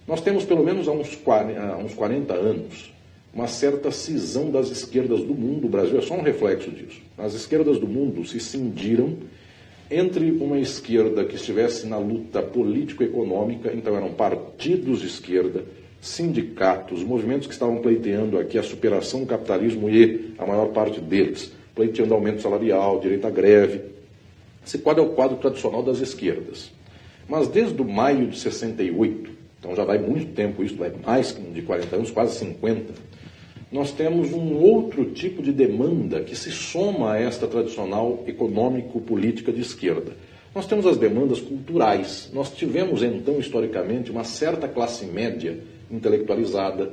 Nós temos, pelo menos há uns 40 anos, uma certa cisão das esquerdas do mundo. O Brasil é só um reflexo disso. As esquerdas do mundo se cindiram entre uma esquerda que estivesse na luta político-econômica, então eram partidos de esquerda, sindicatos, movimentos que estavam pleiteando aqui a superação do capitalismo e, a maior parte deles, pleiteando aumento salarial, direito à greve. Esse quadro é o quadro tradicional das esquerdas. Mas desde o maio de 68, então já vai muito tempo isso, vai mais de 40 anos, quase 50, nós temos um outro tipo de demanda que se soma a esta tradicional econômico-política de esquerda. Nós temos as demandas culturais. Nós tivemos, então, historicamente, uma certa classe média intelectualizada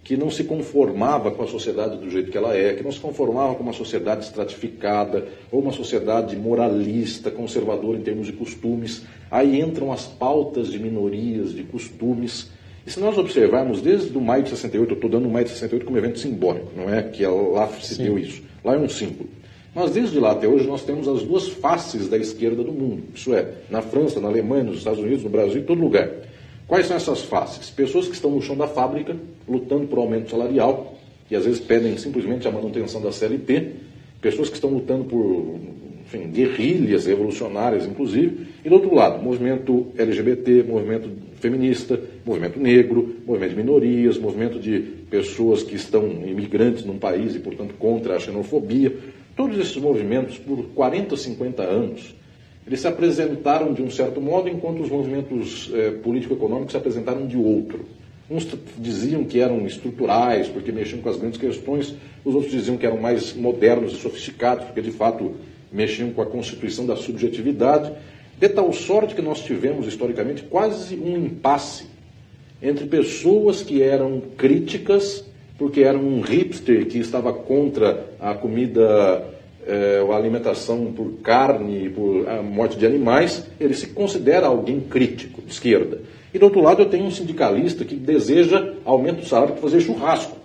que não se conformava com a sociedade do jeito que ela é, que não se conformava com uma sociedade estratificada ou uma sociedade moralista, conservadora em termos de costumes. Aí entram as pautas de minorias, de costumes. E se nós observarmos desde o maio de 68, eu estou dando o maio de 68 como evento simbólico, não é que lá se deu isso, lá é um símbolo. Mas desde lá até hoje nós temos as duas faces da esquerda do mundo, isso é, na França, na Alemanha, nos Estados Unidos, no Brasil, em todo lugar. Quais são essas faces? Pessoas que estão no chão da fábrica, lutando por aumento salarial, e às vezes pedem simplesmente a manutenção da CLT, pessoas que estão lutando por, enfim, guerrilhas revolucionárias, inclusive, e do outro lado, movimento LGBT, movimento feminista, movimento negro, movimento de minorias, movimento de pessoas que estão imigrantes num país e, portanto, contra a xenofobia. Todos esses movimentos, por 40, 50 anos, eles se apresentaram de um certo modo, enquanto os movimentos político-econômicos se apresentaram de outro. Uns diziam que eram estruturais, porque mexiam com as grandes questões, os outros diziam que eram mais modernos e sofisticados, porque, de fato, mexiam com a constituição da subjetividade, de tal sorte que nós tivemos, historicamente, quase um impasse entre pessoas que eram críticas, porque era um hipster que estava contra a comida, a alimentação por carne, por a morte de animais, ele se considera alguém crítico, de esquerda. E do outro lado eu tenho um sindicalista que deseja aumento do salário para fazer churrasco.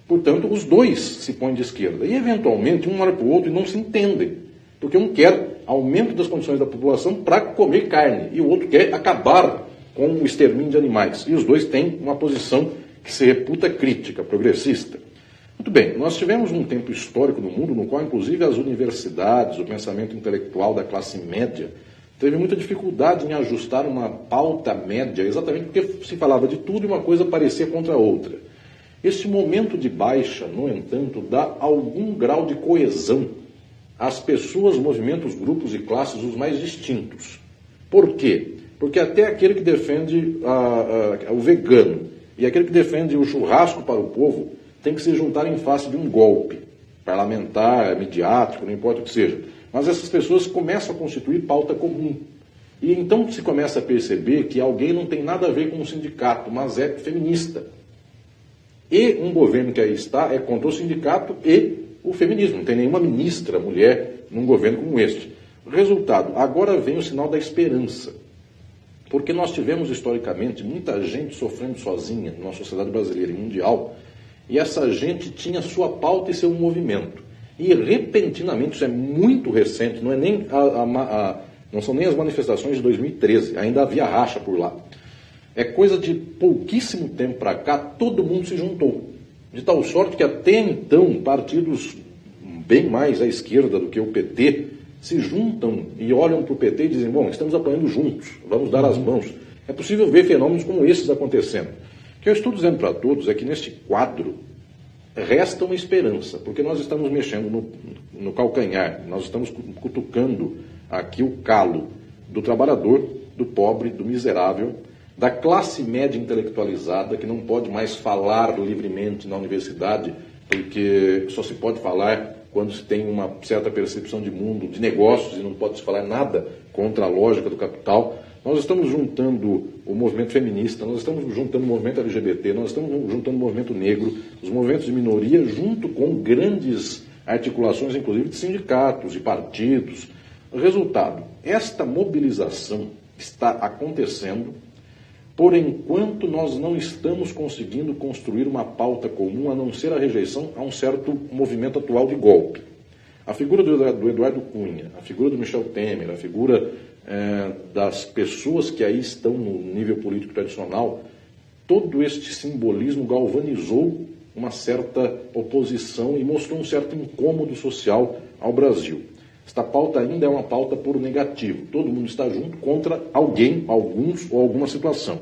Portanto, os dois se põem de esquerda. E, eventualmente, um olha para o outro e não se entendem. Porque um quer aumento das condições da população para comer carne, e o outro quer acabar com o extermínio de animais. E os dois têm uma posição que se reputa crítica, progressista. Muito bem, nós tivemos um tempo histórico no mundo no qual, inclusive, as universidades, o pensamento intelectual da classe média, teve muita dificuldade em ajustar uma pauta média, exatamente porque se falava de tudo e uma coisa parecia contra a outra. Este momento de baixa, no entanto, dá algum grau de coesão às pessoas, movimentos, grupos e classes os mais distintos. Por quê? Porque até aquele que defende o vegano e aquele que defende o churrasco para o povo tem que se juntar em face de um golpe parlamentar, midiático, não importa o que seja. Mas essas pessoas começam a constituir pauta comum. E então se começa a perceber que alguém não tem nada a ver com o sindicato, mas é feminista. E um governo que aí está é contra o sindicato e o feminismo. Não tem nenhuma ministra mulher num governo como este. Resultado, agora vem o sinal da esperança. Porque nós tivemos, historicamente, muita gente sofrendo sozinha na sociedade brasileira e mundial, e essa gente tinha sua pauta e seu movimento. E, repentinamente, isso é muito recente, não é nem não são nem as manifestações de 2013, ainda havia racha por lá. É coisa de pouquíssimo tempo para cá, todo mundo se juntou. De tal sorte que até então partidos bem mais à esquerda do que o PT se juntam e olham para o PT e dizem, bom, estamos apanhando juntos, vamos dar as mãos. É possível ver fenômenos como esses acontecendo. O que eu estou dizendo para todos é que neste quadro resta uma esperança, porque nós estamos mexendo no calcanhar, nós estamos cutucando aqui o calo do trabalhador, do pobre, do miserável, da classe média intelectualizada, que não pode mais falar livremente na universidade, porque só se pode falar quando se tem uma certa percepção de mundo, de negócios, e não pode se falar nada contra a lógica do capital. Nós estamos juntando o movimento feminista, nós estamos juntando o movimento LGBT, nós estamos juntando o movimento negro, os movimentos de minoria, junto com grandes articulações, inclusive de sindicatos, de partidos. Resultado, esta mobilização está acontecendo, por enquanto nós não estamos conseguindo construir uma pauta comum, a não ser a rejeição a um certo movimento atual de golpe. A figura do Eduardo Cunha, a figura do Michel Temer, a figura das pessoas que aí estão no nível político tradicional, todo este simbolismo galvanizou uma certa oposição e mostrou um certo incômodo social ao Brasil. Esta pauta ainda é uma pauta por negativo. Todo mundo está junto contra alguém, alguns ou alguma situação.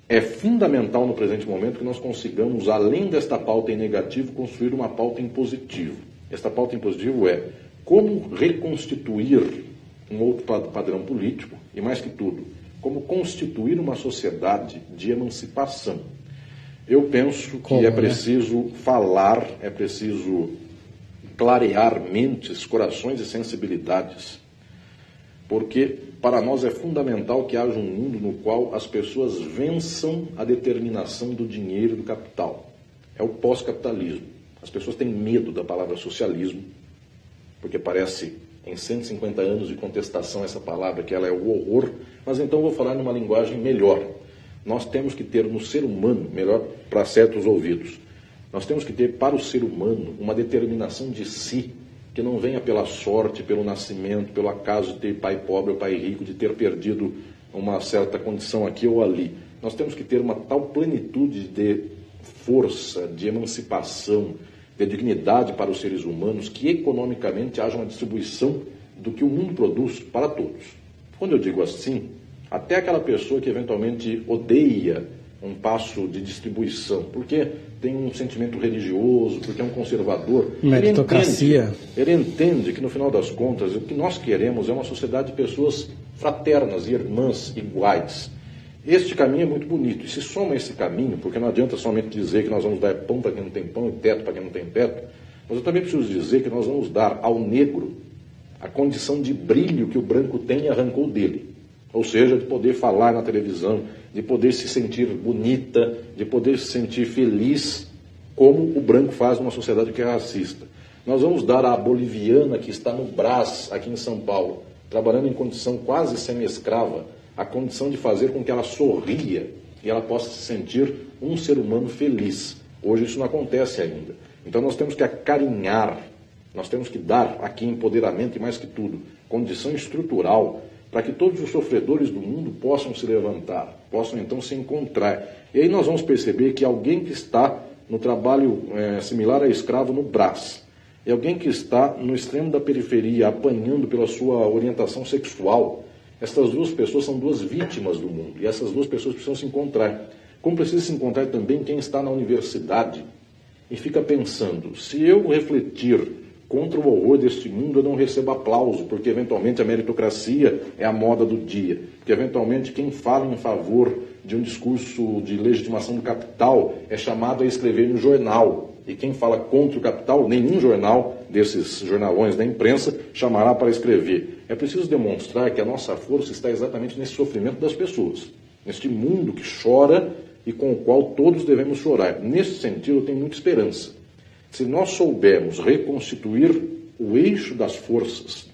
É fundamental no presente momento que nós consigamos, além desta pauta em negativo, construir uma pauta em positivo. Esta pauta em positivo é como reconstituir um outro padrão político e, mais que tudo, como constituir uma sociedade de emancipação. Eu penso que é preciso falar, é preciso clarear mentes, corações e sensibilidades, porque para nós é fundamental que haja um mundo no qual as pessoas vençam a determinação do dinheiro e do capital. É o pós-capitalismo. As pessoas têm medo da palavra socialismo, porque parece, em 150 anos de contestação, essa palavra, que ela é o horror, mas então eu vou falar numa linguagem melhor. Nós temos que ter no ser humano, melhor para certos ouvidos, nós temos que ter para o ser humano uma determinação de si, que não venha pela sorte, pelo nascimento, pelo acaso de ter pai pobre ou pai rico, de ter perdido uma certa condição aqui ou ali. Nós temos que ter uma tal plenitude de força, de emancipação, de dignidade para os seres humanos, que economicamente haja uma distribuição do que o mundo produz para todos. Quando eu digo assim, até aquela pessoa que eventualmente odeia um passo de distribuição, porque tem um sentimento religioso, porque é um conservador, meritocracia. Ele entende que, no final das contas, o que nós queremos é uma sociedade de pessoas fraternas e irmãs iguais. Este caminho é muito bonito, e se soma esse caminho, porque não adianta somente dizer que nós vamos dar pão para quem não tem pão e teto para quem não tem teto, mas eu também preciso dizer que nós vamos dar ao negro a condição de brilho que o branco tem e arrancou dele. Ou seja, de poder falar na televisão, de poder se sentir bonita, de poder se sentir feliz, como o branco faz numa sociedade que é racista. Nós vamos dar à boliviana que está no Brás, aqui em São Paulo, trabalhando em condição quase semi-escrava, a condição de fazer com que ela sorria e ela possa se sentir um ser humano feliz. Hoje isso não acontece ainda. Então nós temos que acarinhar, nós temos que dar aqui empoderamento e, mais que tudo, condição estrutural para que todos os sofredores do mundo possam se levantar, possam então se encontrar. E aí nós vamos perceber que alguém que está no trabalho similar a escravo no Brás, e alguém que está no extremo da periferia apanhando pela sua orientação sexual, essas duas pessoas são duas vítimas do mundo, e essas duas pessoas precisam se encontrar. Como precisa se encontrar também quem está na universidade e fica pensando, se eu refletir contra o horror deste mundo, eu não recebo aplauso, porque eventualmente a meritocracia é a moda do dia, porque eventualmente quem fala em favor de um discurso de legitimação do capital é chamado a escrever no jornal, e quem fala contra o capital, nenhum jornal desses jornalões da imprensa chamará para escrever. É preciso demonstrar que a nossa força está exatamente nesse sofrimento das pessoas, neste mundo que chora e com o qual todos devemos chorar. Nesse sentido, eu tenho muita esperança. Se nós soubermos reconstituir o eixo das forças,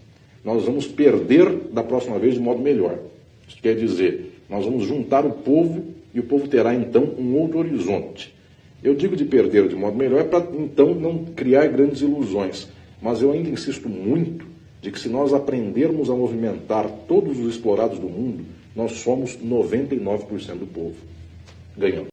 nós vamos perder da próxima vez de modo melhor. Isso quer dizer, nós vamos juntar o povo e o povo terá então um outro horizonte. Eu digo de perder de modo melhor para então não criar grandes ilusões, mas eu ainda insisto muito de que se nós aprendermos a movimentar todos os explorados do mundo, nós somos 99% do povo. Ganhamos.